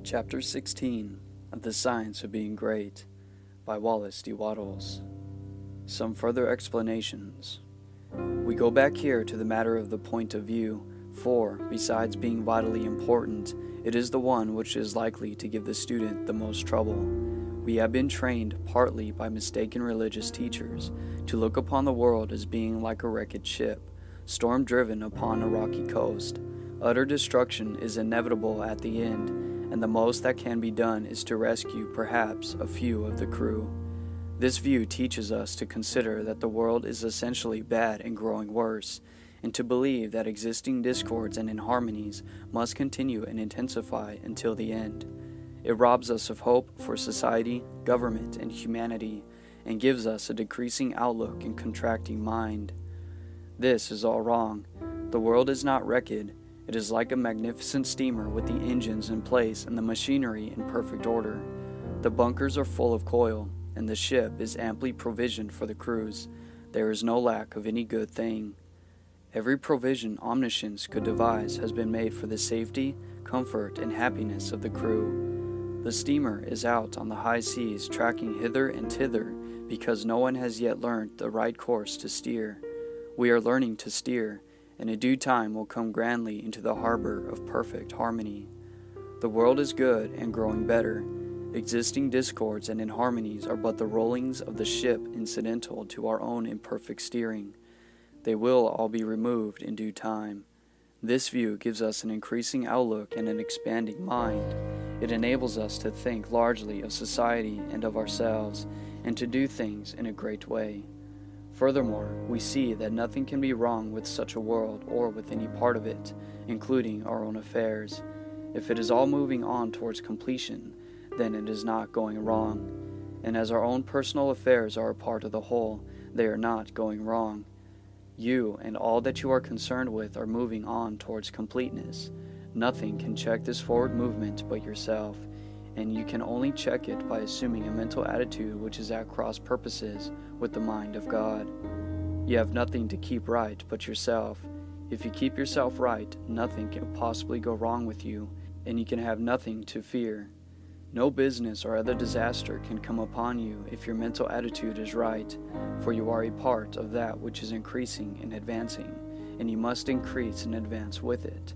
Chapter 16 of The Science of Being Great by Wallace Wattles. Some further explanations. We go back here to the matter of the point of view, for, besides being vitally important, it is the one which is likely to give the student the most trouble. We have been trained, partly by mistaken religious teachers, to look upon the world as being like a wrecked ship, storm-driven upon a rocky coast. Utter destruction is inevitable at the end, and the most that can be done is to rescue perhaps a few of the crew. This view teaches us to consider that the world is essentially bad and growing worse, and to believe that existing discords and inharmonies must continue and intensify until the end. It robs us of hope for society, government, and humanity, and gives us a decreasing outlook and contracting mind. This is all wrong. The world is not wrecked. It is like a magnificent steamer with the engines in place and the machinery in perfect order. The bunkers are full of coal, and the ship is amply provisioned for the cruise. There is no lack of any good thing. Every provision omniscience could devise has been made for the safety, comfort, and happiness of the crew. The steamer is out on the high seas tracking hither and thither because no one has yet learned the right course to steer. We are learning to steer, and in due time will come grandly into the harbor of perfect harmony. The world is good and growing better. Existing discords and inharmonies are but the rollings of the ship incidental to our own imperfect steering. They will all be removed in due time. This view gives us an increasing outlook and an expanding mind. It enables us to think largely of society and of ourselves, and to do things in a great way. Furthermore, we see that nothing can be wrong with such a world or with any part of it, including our own affairs. If it is all moving on towards completion, then it is not going wrong. And as our own personal affairs are a part of the whole, they are not going wrong. You and all that you are concerned with are moving on towards completeness. Nothing can check this forward movement but yourself, and you can only check it by assuming a mental attitude which is at cross purposes with the mind of God. You have nothing to keep right but yourself. If you keep yourself right, nothing can possibly go wrong with you, and you can have nothing to fear. No business or other disaster can come upon you if your mental attitude is right, for you are a part of that which is increasing and advancing, and you must increase and advance with it.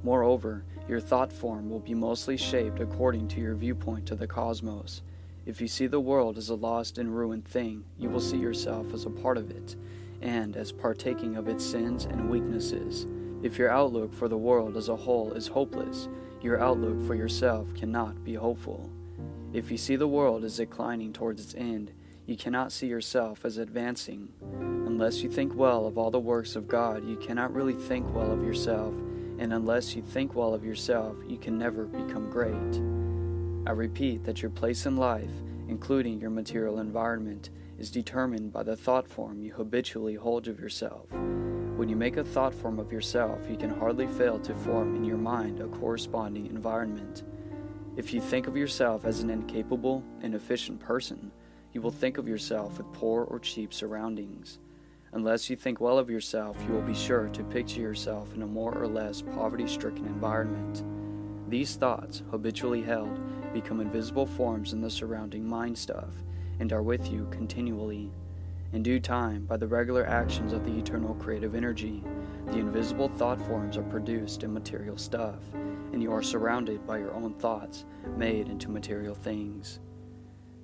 Moreover, your thought form will be mostly shaped according to your viewpoint of the cosmos. If you see the world as a lost and ruined thing, you will see yourself as a part of it, and as partaking of its sins and weaknesses. If your outlook for the world as a whole is hopeless, your outlook for yourself cannot be hopeful. If you see the world as declining towards its end, you cannot see yourself as advancing. Unless you think well of all the works of God, you cannot really think well of yourself, and unless you think well of yourself, you can never become great. I repeat that your place in life, including your material environment, is determined by the thought form you habitually hold of yourself. When you make a thought form of yourself, you can hardly fail to form in your mind a corresponding environment. If you think of yourself as an incapable, inefficient person, you will think of yourself with poor or cheap surroundings. Unless you think well of yourself, you will be sure to picture yourself in a more or less poverty-stricken environment. These thoughts, habitually held, become invisible forms in the surrounding mind stuff, and are with you continually. In due time, by the regular actions of the eternal creative energy, the invisible thought forms are produced in material stuff, and you are surrounded by your own thoughts, made into material things.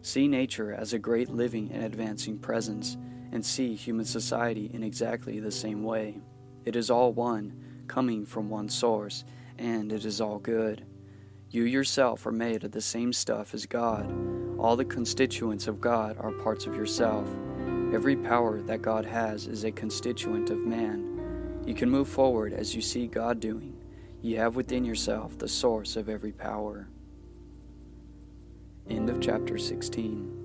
See nature as a great living and advancing presence, and see human society in exactly the same way. It is all one, coming from one source, and it is all good. You yourself are made of the same stuff as God. All the constituents of God are parts of yourself. Every power that God has is a constituent of man. You can move forward as you see God doing. You have within yourself the source of every power. End of chapter 16.